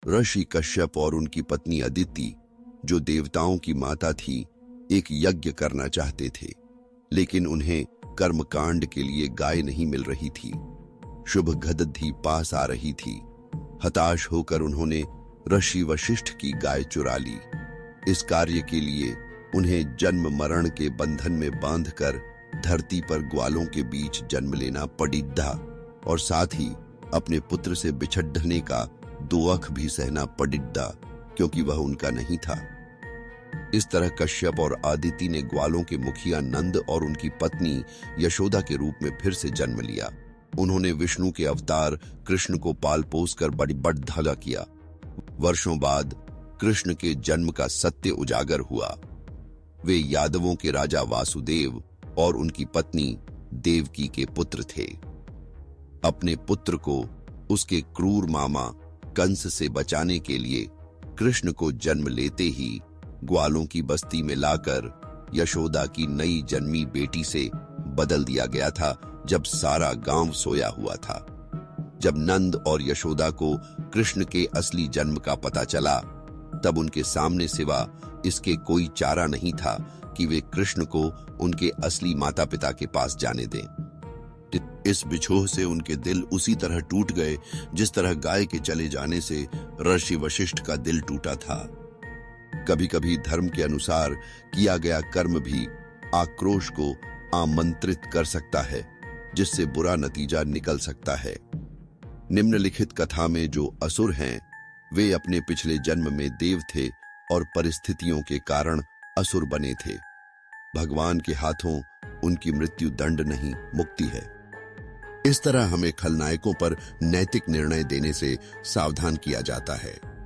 ऋषि कश्यप और उनकी पत्नी अदिति, जो देवताओं की माता थी, एक यज्ञ करना चाहते थे, लेकिन उन्हें कर्मकांड के लिए गाय नहीं मिल रही थी। शुभ गदधि पास आ रही थी। हताश होकर उन्होंने ऋषि वशिष्ठ की गाय चुरा ली। इस कार्य के लिए उन्हें जन्म मरण के बंधन में बांधकर धरती पर ग्वालों के बीच जन्म लेना पड़िद्दा और साथ ही अपने पुत्र से बिछड़ने का दुख भी सहना पड़िद्दा, क्योंकि वह उनका नहीं था। इस तरह कश्यप और आदिति ने ग्वालों के मुखिया नंद और उनकी पत्नी यशोदा के रूप में फिर से जन्म लिया। उन्होंने विष्णु के अवतार कृष्ण को पाल पोस कर बड़ी बढ़ किया। वर्षों बाद कृष्ण के जन्म का सत्य उजागर हुआ। वे यादवों के राजा वासुदेव और उनकी पत्नी देवकी के पुत्र थे। अपने पुत्र को उसके क्रूर मामा कंस से बचाने के लिए कृष्ण को जन्म लेते ही ग्वालों की बस्ती में लाकर यशोदा की नई जन्मी बेटी से बदल दिया गया था, जब सारा गांव सोया हुआ था। जब नंद और यशोदा को कृष्ण के असली जन्म का पता चला, तब उनके सामने सिवा इसके कोई चारा नहीं था कि वे कृष्ण को उनके असली माता पिता के पास जाने दें। इस बिछोह से उनके दिल उसी तरह टूट गए जिस तरह गाय के चले जाने से ऋषि वशिष्ठ का दिल टूटा था। कभी कभी धर्म के अनुसार किया गया कर्म भी आक्रोश को आमंत्रित कर सकता है, जिससे बुरा नतीजा निकल सकता है। निम्नलिखित कथा में जो असुर हैं, वे अपने पिछले जन्म में देव थे और परिस्थितियों के कारण असुर बने थे। भगवान के हाथों उनकी मृत्यु दंड नहीं, मुक्ति है। इस तरह हमें खलनायकों पर नैतिक निर्णय देने से सावधान किया जाता है।